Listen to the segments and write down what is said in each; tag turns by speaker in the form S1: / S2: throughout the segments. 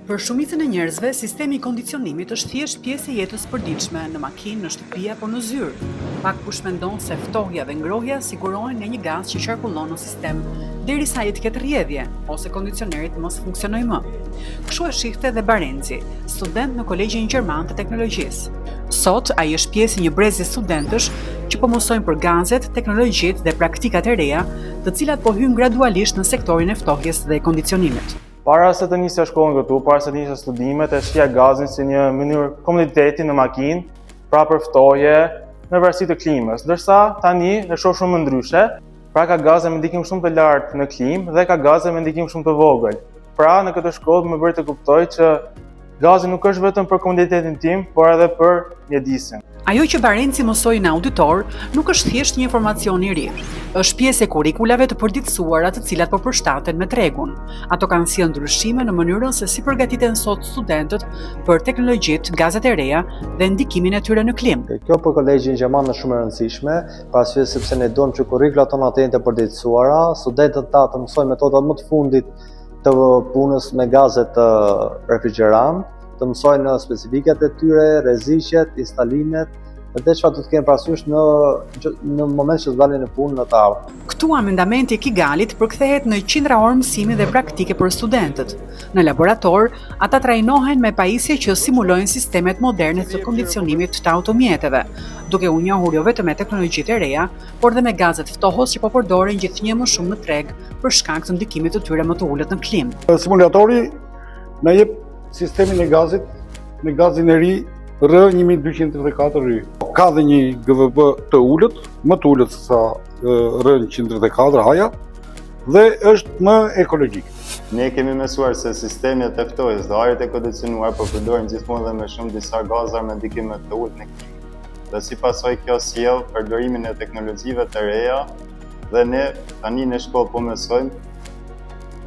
S1: Për shumicën e njerëzve, sistemi i kondicionimit është thjesht pjesë e jetës së përditshme, në makinë, në shtëpi apo në zyrë. Pak kush mendon se ftohja dhe ngrohja sigurohen nga një gaz që qarkullon në sistem, derisa ai të ketë rrjedhje ose kondicioneri të mos funksionojë më. Kështu e shihte dhe Barenzi, student në Kolegjin Gjerman të Teknologjisë. Sot ai është pjesë e një brezi studentësh që po mësojnë për gazet, teknologjitë dhe praktikat e reja, të cilat po hyjnë gradualisht në sektorin e ftohjes dhe kondicionimit.
S2: Para se të nisja shkollën këtu, para se të nisja studimet, e shija gazin si një mënyrë komuniteti në makinë, pra për ftohje, në varësi të klimës, ndërsa tani e shoh shumë ndryshe, pra ka gaze me ndikim shumë të lartë në klimë dhe ka gaze me ndikim shumë të vogël. Pra në këtë shkollë më bëri të kuptoj që gazi nuk është vetëm për komunitetin tim, por edhe për mjedisin.
S1: Ajo që Barenci mësoi në auditor nuk është thjesht një informacion i ri. Është pjesë e kurikulave të përditësuara të cilat po përshtaten me tregun. Ato kanë sjellë ndryshime në mënyrën se si përgatiten sot studentët për teknologjitë, gazet e reja dhe ndikimin e tyre në klimë.
S3: Kjo për Kolegjin Gjerman është shumë e rëndësishme, pastaj sepse ne duam që kurrikula tona të jenë të përditësuara, studentët ta të mësojnë metodat më të fundit të punës me gazet të refrigerant, të mësojnë specifikat e tyre, rreziqet, instalimet, dhe çfarë do të kenë parasysh në moment që të dalin në punë në të ardhmen.
S1: Këtu amendamenti i Kigalit përkthehet në qindra orë mësimi dhe praktike për studentët. Në laborator, ata trajnohen me pajisje që simulojnë sistemet moderne të kondicionimit të automjeteve, duke u njohur jo vetëm me teknologjitë e reja, por dhe me gazet ftohës që po përdoren gjithnjë më shumë në treg për shkak të ndikimit të tyre më të ulët në klimë.
S4: Simulatori na jep sistemin e gazit, në gazin e ri R1234 Ka dhe një GVB të ullët, më të ullët se sa R134 haja, dhe është më ekologjik.
S5: Ne kemi mësuar se sistemet e ftohjes dhe ajrit e kondicionuar po përdorin gjithmonë dhe më shumë disa gaza me ndikime të ulët në klimë. Dhe si pasojë kjo sjell përdorimin e teknologjive të reja dhe ne tani në shkollë po mësojmë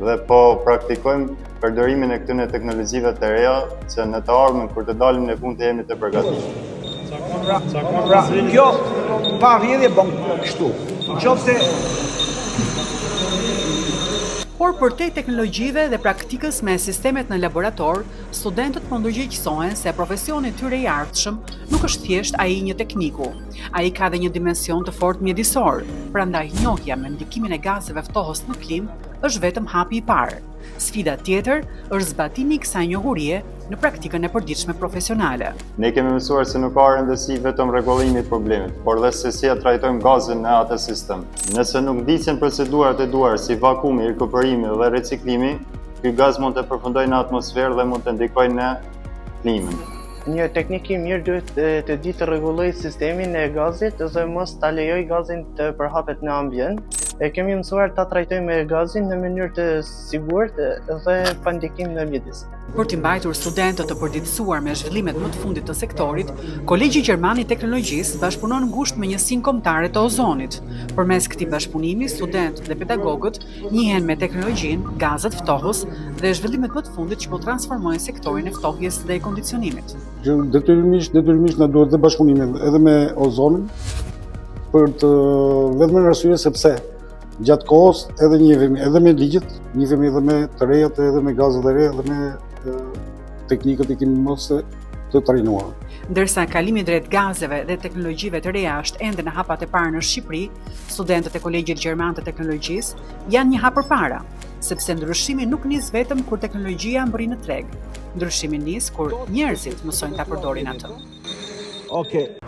S5: dhe po praktikojmë përdorimin e këtyre teknologjive të reja që në të ardhmen kur të dalim në punë të jemi të përgatitur.
S6: Pra, kjo pa rrjedhje bën kështu. Nëse
S1: Por përtej teknologjive dhe praktikës me sistemet në laborator, studentët po ndërgjegjësohen se profesioni i tyre i ardhshëm nuk është thjesht ai një tekniku. Ai ka dhe një dimension të fortë mjedisor, prandaj njohja me ndikimin e gazeve ftohës në klimë është vetëm hapi i parë. Sfida tjetër është zbatimi i kësaj njohurie në praktikën e përditshme profesionale.
S5: Ne kemi mësuar se nuk ka rëndësi vetëm rregullimi i problemit, por dhe se si e trajtojmë gazin në atë sistem. Nëse nuk ndicen procedurat e duhura si vakumi, rikuperimi dhe riciklimi, ky gaz mund të përfundojë në atmosferë dhe mund të ndikojë në klimën.
S7: Një teknik i mirë duhet të di të rregullojë sistemin e gazit dhe mos ta lejojë gazin të përhapet në ambient. Kemi mësuar ta trajtojmë gazin në mënyrë të sigurt dhe pa ndikim në mjedis.
S1: Për të mbajtur studentët të përditësuar me zhvillimet më të fundit të sektorit, Kolegji Gjerman i Teknologjisë bashkëpunon ngushtë me njësinë kombëtare të ozonit. Përmes këtij bashkëpunimi, studentët dhe pedagogët njihen me teknologjinë, gazet ftohës dhe zhvillimet më të fundit që po transformojnë sektorin e ftohjes dhe kondicionimit.
S4: Detyrimisht na duhet dhe bashkëpunimi edhe me ozonin, për të vetëm arsye sepse gjatë kohës edhe njihemi edhe me ligjet, njihemi edhe me të rejat, edhe me gazet e reja, edhe me teknikët e kemi mos të trajnuara.
S1: Ndërsa kalimi drejt gazeve dhe teknologjive të reja është ende në hapat e parë në Shqipëri, studentët e Kolegjit Gjerman të Teknologjisë janë një hap përpara, sepse ndryshimi nuk nis vetëm kur teknologjia mbërrin në treg. Ndryshimi nis kur njerëzit mësojnë ta përdorin atë.
S6: Okej.